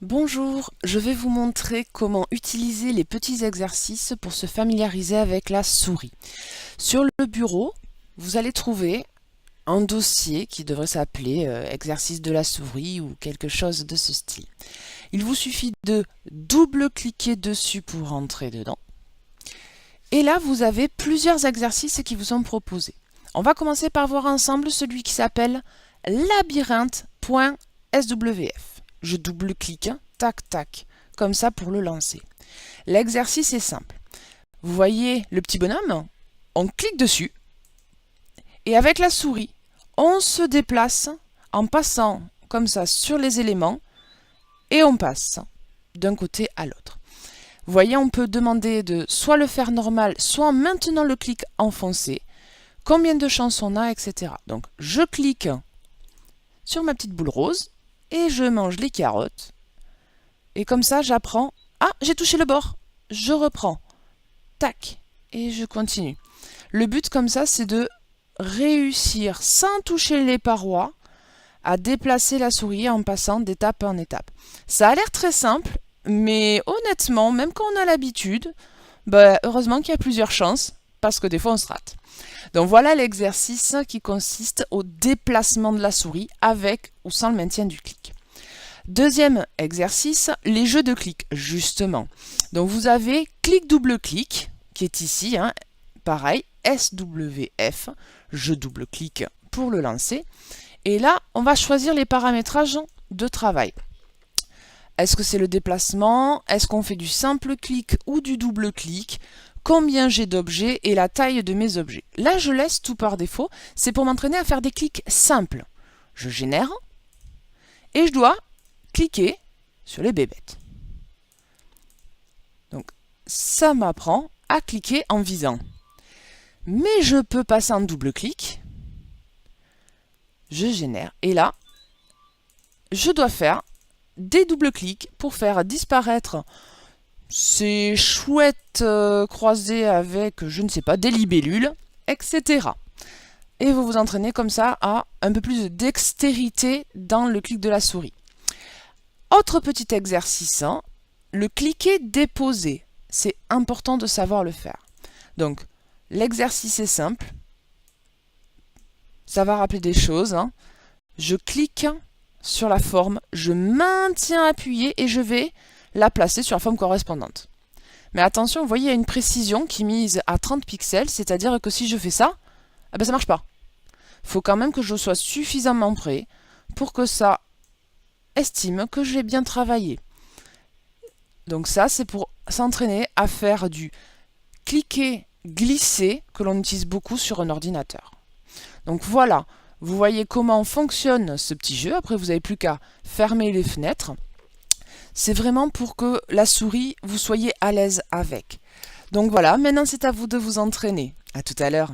Bonjour, je vais vous montrer comment utiliser les petits exercices pour se familiariser avec la souris. Sur le bureau, vous allez trouver un dossier qui devrait s'appeler exercice de la souris ou quelque chose de ce style. Il vous suffit de double-cliquer dessus pour rentrer dedans. Et là, vous avez plusieurs exercices qui vous sont proposés. On va commencer par voir ensemble celui qui s'appelle labyrinthe.swf. Je double-clique, tac, tac, comme ça pour le lancer. L'exercice est simple. Vous voyez le petit bonhomme? On clique dessus et avec la souris, on se déplace en passant comme ça sur les éléments et on passe d'un côté à l'autre. Vous voyez, on peut demander de soit le faire normal, soit en maintenant le clic enfoncé, combien de chances on a, etc. Donc, je clique sur ma petite boule rose et je mange les carottes. Et comme ça, j'apprends. Ah, j'ai touché le bord. Je reprends. Tac. Et je continue. Le but comme ça, c'est de réussir, sans toucher les parois, à déplacer la souris en passant d'étape en étape. Ça a l'air très simple, mais honnêtement, même quand on a l'habitude, heureusement qu'il y a plusieurs chances, parce que des fois on se rate. Donc voilà l'exercice qui consiste au déplacement de la souris avec ou sans le maintien du clic. Deuxième exercice, les jeux de clic, justement. Donc vous avez clic-double-clic, qui est ici, pareil, SWF, je double-clique pour le lancer. Et là, on va choisir les paramétrages de travail. Est-ce que c'est le déplacement? Est-ce qu'on fait du simple clic ou du double clic? Combien j'ai d'objets et la taille de mes objets. Là, je laisse tout par défaut. C'est pour m'entraîner à faire des clics simples. Je génère et je dois cliquer sur les bébêtes. Donc, ça m'apprend à cliquer en visant. Mais je peux passer en double clic. Je génère. Et là, je dois faire des doubles clics pour faire disparaître ces chouettes croisées avec, je ne sais pas, des libellules, etc. Et vous vous entraînez comme ça à un peu plus de dextérité dans le clic de la souris. Autre petit exercice, le cliquer-déposer. C'est important de savoir le faire. Donc, l'exercice est simple. Ça va rappeler des choses. Je clique sur la forme, je maintiens appuyé et je vais la placer sur la forme correspondante. Mais attention, vous voyez, il y a une précision qui est mise à 30 pixels, c'est-à-dire que si je fais ça, ça ne marche pas. Il faut quand même que je sois suffisamment près pour que ça estime que j'ai bien travaillé. Donc ça, c'est pour s'entraîner à faire du cliquer-glisser que l'on utilise beaucoup sur un ordinateur. Donc voilà, vous voyez comment fonctionne ce petit jeu. Après, vous n'avez plus qu'à fermer les fenêtres. C'est vraiment pour que la souris, vous soyez à l'aise avec. Donc voilà, maintenant c'est à vous de vous entraîner. À tout à l'heure.